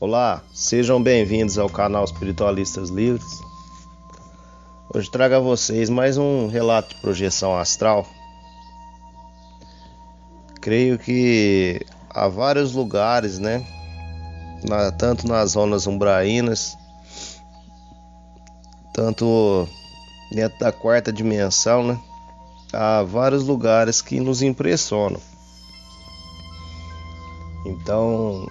Olá, sejam bem-vindos ao canal Espiritualistas Livres. Hoje trago a vocês mais um relato de projeção astral. Creio que há vários lugares, né? Tanto nas zonas umbraínas, tanto dentro da quarta dimensão, né? Há vários lugares que nos impressionam. Então,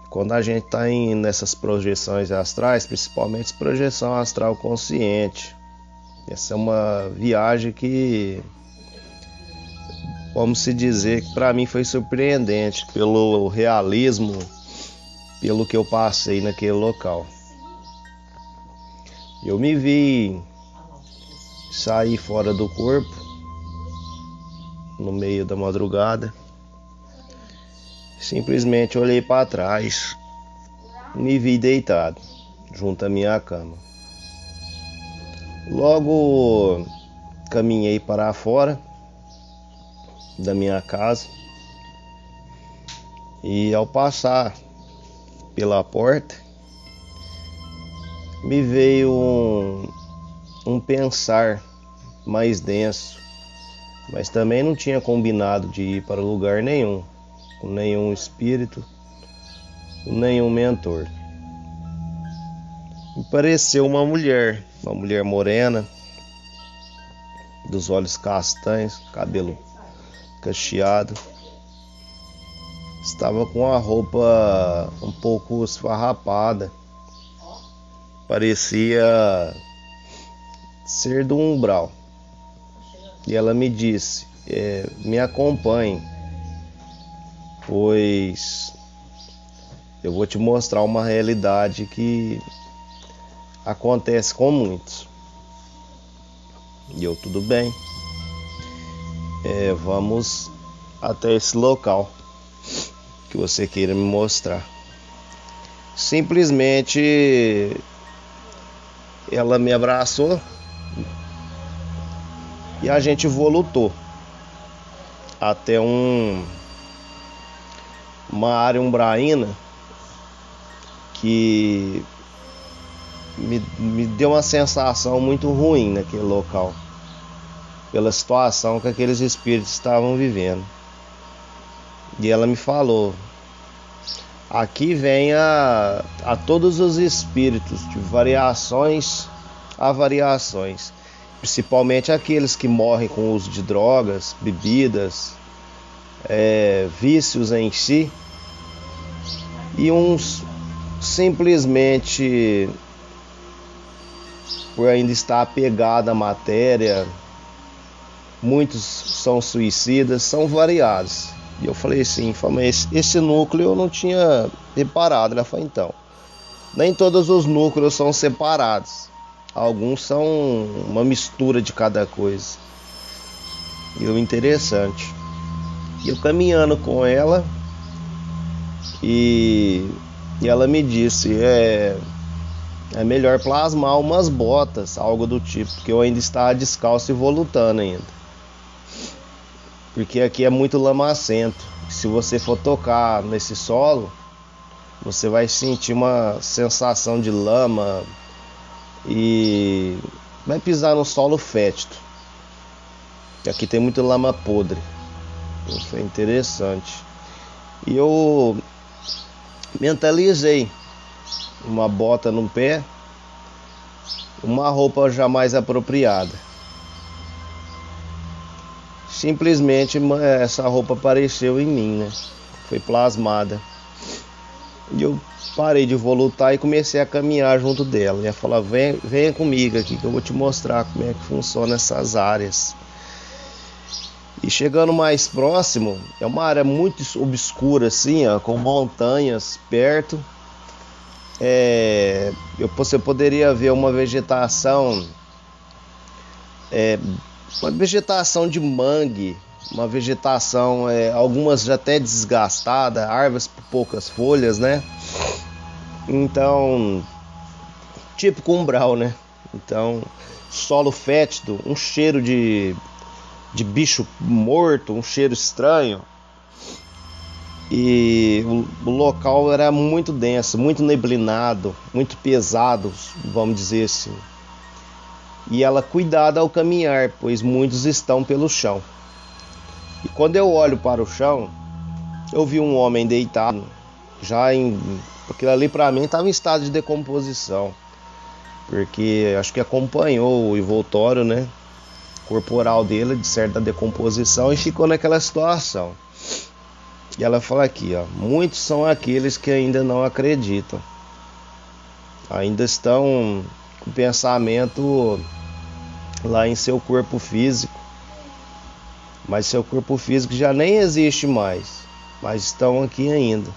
quando a gente está nessas projeções astrais, principalmente projeção astral consciente, essa é uma viagem que, vamos se dizer, que para mim foi surpreendente pelo realismo, pelo que eu passei naquele local. Eu me vi sair fora do corpo no meio da madrugada. Simplesmente olhei para trás, me vi deitado junto à minha cama. Logo caminhei para fora da minha casa e ao passar pela porta me veio um pensar mais denso, mas também não tinha combinado de ir para lugar nenhum, com nenhum espírito, com nenhum mentor. Me pareceu uma mulher morena, dos olhos castanhos, cabelo cacheado. Estava com a roupa um pouco esfarrapada, parecia ser do umbral. E ela me disse, me acompanhe, pois eu vou te mostrar uma realidade que acontece com muitos. E eu, tudo bem, vamos até esse local que você queira me mostrar. Simplesmente ela me abraçou e a gente voltou até uma área umbraína que me deu uma sensação muito ruim naquele local, pela situação que aqueles espíritos estavam vivendo. E ela me falou: aqui vem a todos os espíritos, de variações a variações, principalmente aqueles que morrem com o uso de drogas, bebidas, vícios em si, e uns simplesmente por ainda estar apegado à matéria. Muitos são suicidas, são variados. E eu falei assim, mas esse núcleo eu não tinha reparado, né? Falei, então, nem todos os núcleos são separados, alguns são uma mistura de cada coisa. E o interessante, eu caminhando com ela e ela me disse, é melhor plasmar umas botas, algo do tipo, porque eu ainda estava descalço e volutando ainda. Porque aqui é muito lamacento. Se você for tocar nesse solo, você vai sentir uma sensação de lama e vai pisar no solo fétido. Aqui tem muita lama podre. Isso é interessante. E eu mentalizei uma bota no pé, uma roupa jamais apropriada. Simplesmente essa roupa apareceu em mim, né? Foi plasmada. E eu parei de volutar e comecei a caminhar junto dela. E ela falou, venha comigo aqui que eu vou te mostrar como é que funciona essas áreas. E chegando mais próximo, é uma área muito obscura assim, ó, com montanhas perto. Você poderia ver uma vegetação, uma vegetação de mangue, uma vegetação, algumas já até desgastada, árvores com poucas folhas, né? Então, típico umbral, né? Então, solo fétido, um cheiro de bicho morto, um cheiro estranho. E o local era muito denso, muito neblinado, muito pesado, vamos dizer assim. E ela cuidada ao caminhar, pois muitos estão pelo chão. E quando eu olho para o chão, eu vi um homem deitado, já em. Aquilo ali para mim estava em estado de decomposição, porque acho que acompanhou o envoltório, né, corporal dele, de certa decomposição, e ficou naquela situação. E ela fala aqui, ó: muitos são aqueles que ainda não acreditam, ainda estão com o pensamento lá em seu corpo físico, mas seu corpo físico já nem existe mais, mas estão aqui ainda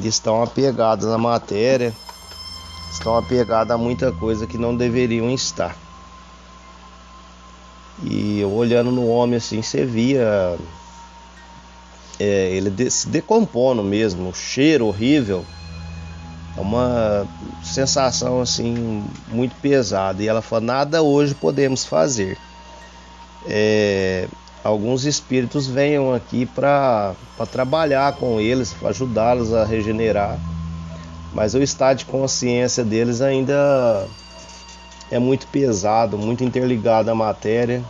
estão apegados à matéria, estão apegados a muita coisa que não deveriam estar. E olhando no homem assim, você via ele se decompondo mesmo, o cheiro horrível, é uma sensação assim muito pesada. E ela fala: nada hoje podemos fazer. Alguns espíritos venham aqui para trabalhar com eles, para ajudá-los a regenerar, mas o estado de consciência deles ainda é muito pesado, muito interligado à matéria.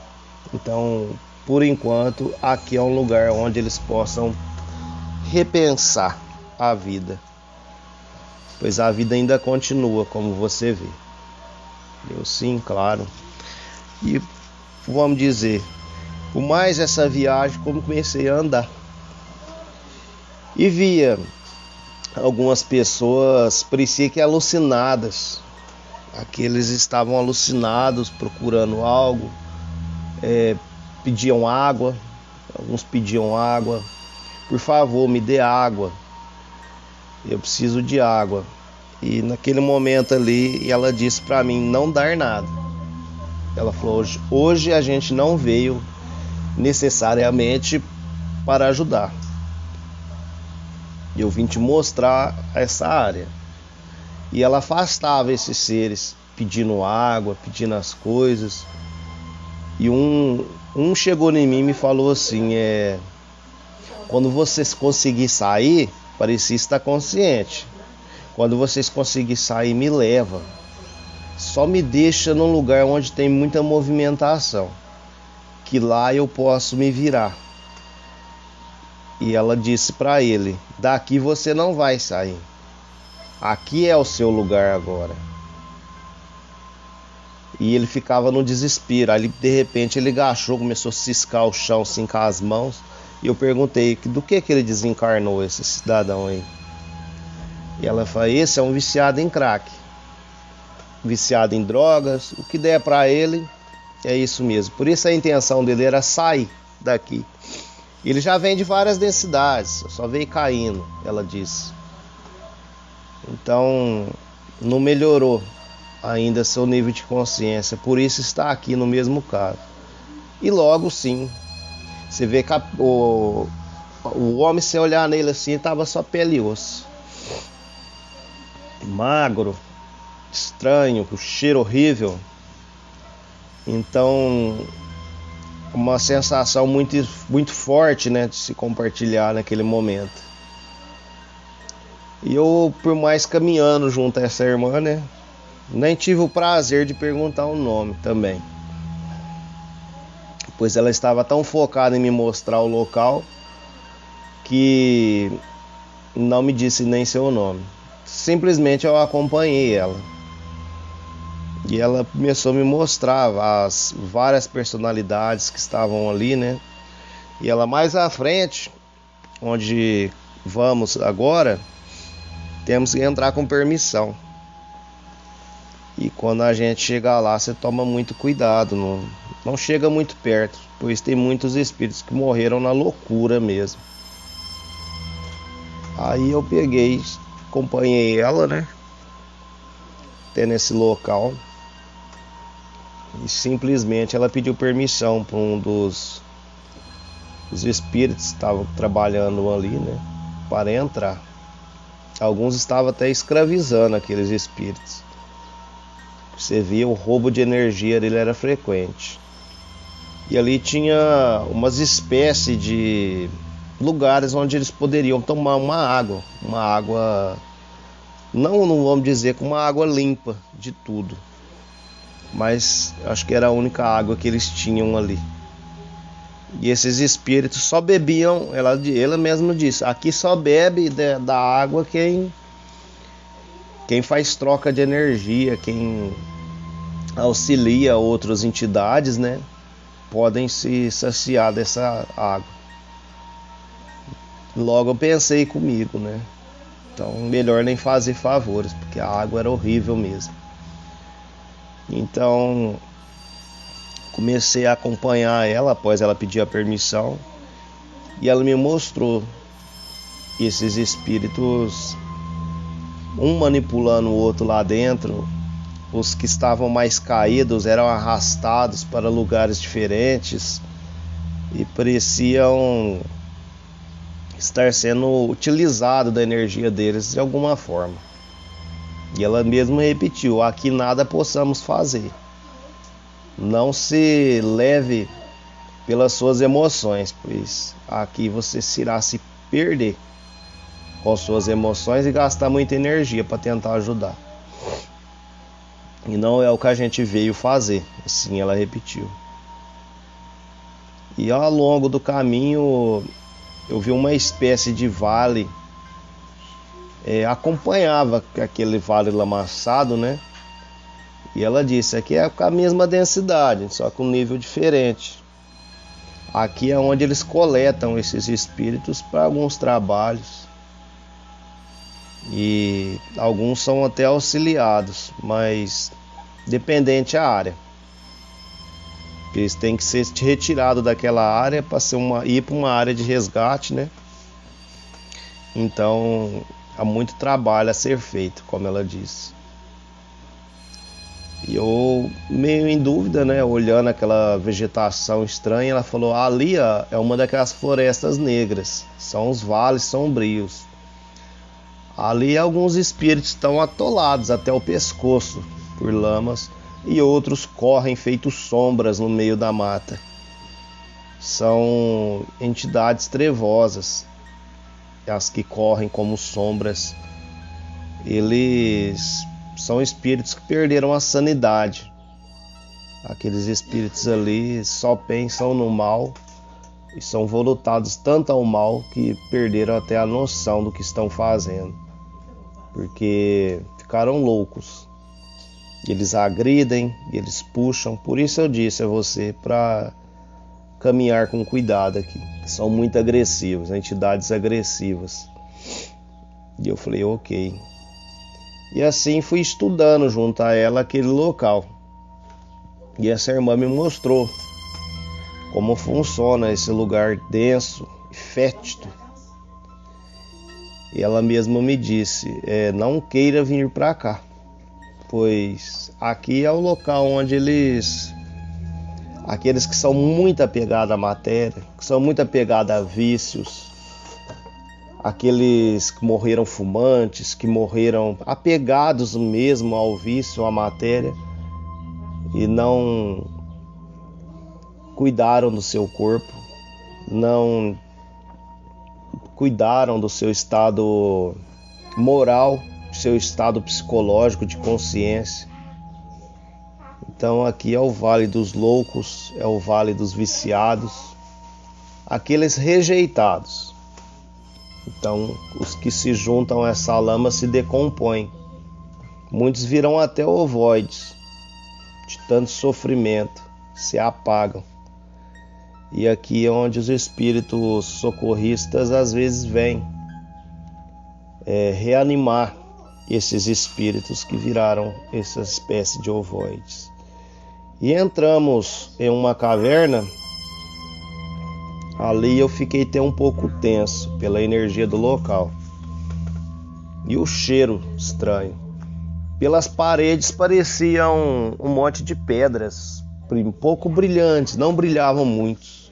Então, por enquanto, aqui é um lugar onde eles possam repensar a vida, pois a vida ainda continua, como você vê. Eu sim, claro. E vamos dizer, por mais essa viagem, como comecei a andar e via algumas pessoas, parecia que alucinadas. Aqueles estavam alucinados, procurando algo, pediam água. Alguns pediam água: por favor, me dê água, eu preciso de água. E naquele momento ali, ela disse para mim não dar nada. Ela falou: hoje a gente não veio necessariamente para ajudar, eu vim te mostrar essa área. E ela afastava esses seres, pedindo água, pedindo as coisas. E um chegou em mim e me falou assim: quando vocês conseguir sair, parecia estar consciente, quando vocês conseguir sair, me leva, só me deixa num lugar onde tem muita movimentação, que lá eu posso me virar. E ela disse para ele: daqui você não vai sair, aqui é o seu lugar agora. E ele ficava no desespero. Aí de repente ele agachou, começou a ciscar o chão assim com as mãos. E eu perguntei: do que ele desencarnou, esse cidadão aí? E ela falou: esse é um viciado em crack, viciado em drogas, o que der para ele é isso mesmo. Por isso a intenção dele era sair daqui. Ele já vem de várias densidades, só veio caindo, ela disse. Então não melhorou ainda seu nível de consciência, por isso está aqui no mesmo caso. E logo sim, você vê que o homem, sem olhar nele assim, estava só pele e osso, magro, estranho, com cheiro horrível. Então, uma sensação muito, muito forte, né, de se compartilhar naquele momento. E eu, por mais caminhando junto a essa irmã, né, nem tive o prazer de perguntar o nome também, pois ela estava tão focada em me mostrar o local que não me disse nem seu nome. Simplesmente eu acompanhei ela. E ela começou a me mostrar as várias personalidades que estavam ali, né? E ela mais à frente, onde vamos agora, temos que entrar com permissão. E quando a gente chegar lá, você toma muito cuidado, não chega muito perto, pois tem muitos espíritos que morreram na loucura mesmo. Aí eu peguei, acompanhei ela, né, até nesse local. E simplesmente ela pediu permissão para um dos espíritos que estavam trabalhando ali, né, para entrar. Alguns estavam até escravizando aqueles espíritos. Você via o roubo de energia dele era frequente. E ali tinha umas espécies de lugares onde eles poderiam tomar uma água, não vamos dizer com uma água limpa de tudo, mas acho que era a única água que eles tinham ali. E esses espíritos só bebiam, ela mesma disse, aqui só bebe da água quem faz troca de energia, quem auxilia outras entidades, né? Podem se saciar dessa água. Logo eu pensei comigo, né? Então melhor nem fazer favores, porque a água era horrível mesmo. Então comecei a acompanhar ela após ela pedir a permissão, e ela me mostrou esses espíritos, um manipulando o outro lá dentro. Os que estavam mais caídos eram arrastados para lugares diferentes e pareciam estar sendo utilizado da energia deles de alguma forma. E ela mesma repetiu, aqui nada possamos fazer. Não se leve pelas suas emoções, pois aqui você irá se perder com suas emoções e gastar muita energia para tentar ajudar. E não é o que a gente veio fazer, assim ela repetiu. E ao longo do caminho eu vi uma espécie de vale, acompanhava aquele vale lamaçado, né? E ela disse, aqui é com a mesma densidade, só com um nível diferente. Aqui é onde eles coletam esses espíritos para alguns trabalhos. E alguns são até auxiliados, mas dependente da área. Eles têm que ser retirados daquela área para ir para uma área de resgate, né? Então há muito trabalho a ser feito, como ela disse. E eu meio em dúvida, né? Olhando aquela vegetação estranha, ela falou, ali é uma daquelas florestas negras, são os vales sombrios. Ali alguns espíritos estão atolados até o pescoço por lamas e outros correm feitos sombras no meio da mata. São entidades trevosas, as que correm como sombras. Eles são espíritos que perderam a sanidade. Aqueles espíritos ali só pensam no mal e são voltados tanto ao mal que perderam até a noção do que estão fazendo, porque ficaram loucos. Eles agridem, eles puxam. Por isso eu disse a você para caminhar com cuidado aqui. São muito agressivos, entidades agressivas. E eu falei, ok. E assim fui estudando junto a ela aquele local. E essa irmã me mostrou como funciona esse lugar denso e fétido. E ela mesma me disse, não queira vir para cá, pois aqui é o local onde aqueles que são muito apegados à matéria, que são muito apegados a vícios, aqueles que morreram fumantes, que morreram apegados mesmo ao vício, à matéria, e não cuidaram do seu corpo, não cuidaram do seu estado moral, do seu estado psicológico de consciência. Então aqui é o vale dos loucos, é o vale dos viciados, aqueles rejeitados. Então os que se juntam a essa lama se decompõem. Muitos virão até ovoides, de tanto sofrimento, se apagam. E aqui é onde os espíritos socorristas às vezes vêm reanimar esses espíritos que viraram essa espécie de ovoides. E entramos em uma caverna. Ali eu fiquei até um pouco tenso pela energia do local. E o cheiro estranho. Pelas paredes pareciam um monte de pedras, um pouco brilhantes, não brilhavam muito.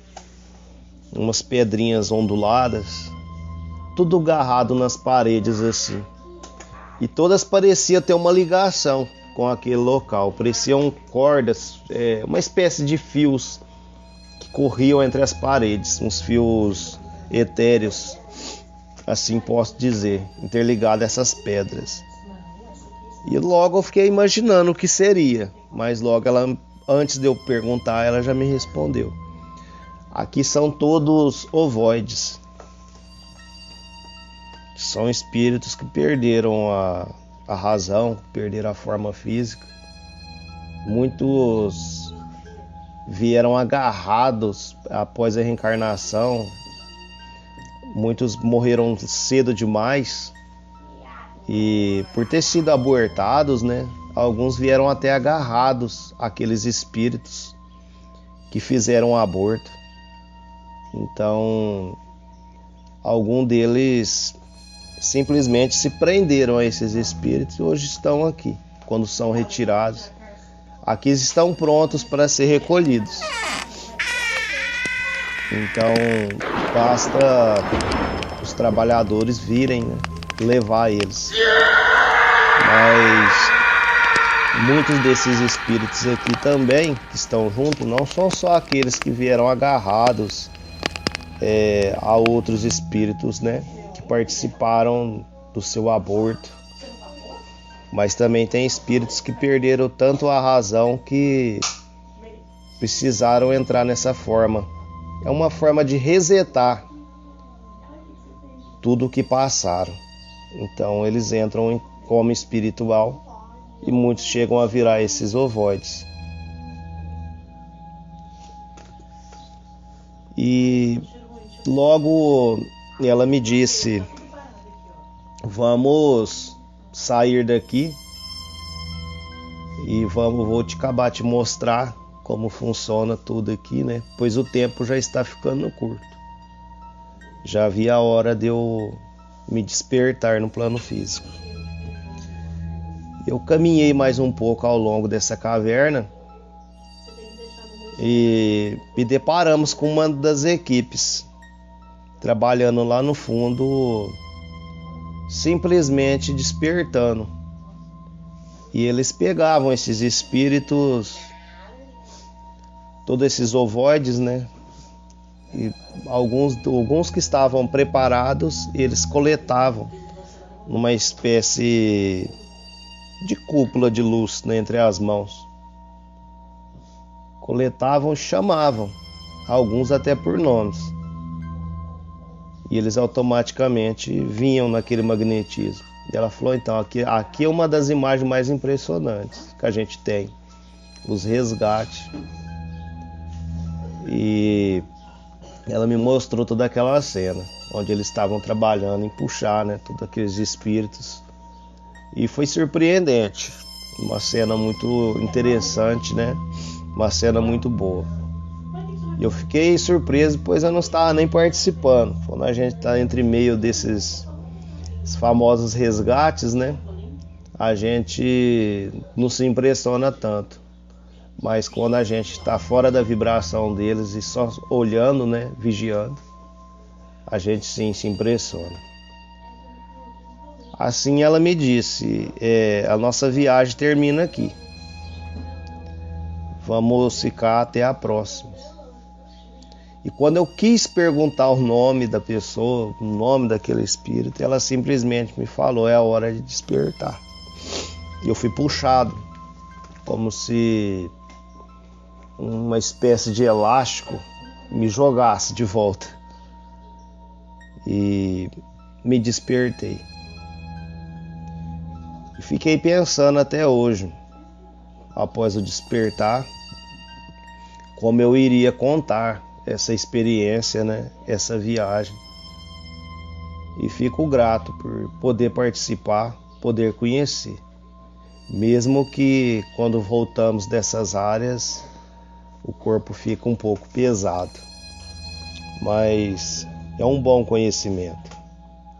Umas pedrinhas onduladas, tudo agarrado nas paredes assim. E todas pareciam ter uma ligação com aquele local. Pareciam cordas, uma espécie de fios que corriam entre as paredes. Uns fios etéreos, assim posso dizer, interligado a essas pedras. E logo eu fiquei imaginando o que seria, mas logo ela, antes de eu perguntar, ela já me respondeu. Aqui são todos ovoides. São espíritos que perderam a razão, perderam a forma física. Muitos vieram agarrados após a reencarnação. Muitos morreram cedo demais. E por ter sido abortados, né? Alguns vieram até agarrados àqueles espíritos que fizeram o aborto. Então, alguns deles simplesmente se prenderam a esses espíritos e hoje estão aqui. Quando são retirados, aqui estão prontos para ser recolhidos. Então, basta os trabalhadores virem, né, levar eles. Mas muitos desses espíritos aqui também, que estão juntos, não são só aqueles que vieram agarrados a outros espíritos, né, que participaram do seu aborto, mas também tem espíritos que perderam tanto a razão que precisaram entrar nessa forma. É uma forma de resetar tudo o que passaram. Então eles entram em coma espiritual e muitos chegam a virar esses ovoides. E logo ela me disse: vamos sair daqui e vou acabar te mostrar como funciona tudo aqui, né? Pois o tempo já está ficando curto. Já vi a hora de eu me despertar no plano físico. Eu caminhei mais um pouco ao longo dessa caverna e me deparamos com uma das equipes trabalhando lá no fundo, simplesmente despertando. E eles pegavam esses espíritos, todos esses ovoides, né? E alguns que estavam preparados, eles coletavam numa espécie de cúpula de luz, né, entre as mãos. Coletavam, chamavam, alguns até por nomes. E eles automaticamente vinham naquele magnetismo. E ela falou: então, aqui é uma das imagens mais impressionantes que a gente tem, os resgates. E ela me mostrou toda aquela cena, onde eles estavam trabalhando em puxar, né, todos aqueles espíritos. E foi surpreendente, uma cena muito interessante, né, uma cena muito boa. E eu fiquei surpreso, pois eu não estava nem participando. Quando a gente está entre meio desses famosos resgates, né, a gente não se impressiona tanto. Mas quando a gente está fora da vibração deles e só olhando, né, vigiando, a gente sim se impressiona. Assim ela me disse: a nossa viagem termina aqui. Vamos ficar até a próxima. E quando eu quis perguntar o nome da pessoa, o nome daquele espírito, ela simplesmente me falou: é a hora de despertar. E eu fui puxado, como se uma espécie de elástico me jogasse de volta. E me despertei. E fiquei pensando até hoje, após o despertar, como eu iria contar essa experiência, né, essa viagem. E fico grato por poder participar, poder conhecer. Mesmo que quando voltamos dessas áreas, o corpo fica um pouco pesado. Mas é um bom conhecimento.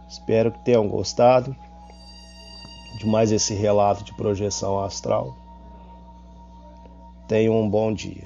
Espero que tenham gostado de mais esse relato de projeção astral. Tenham um bom dia.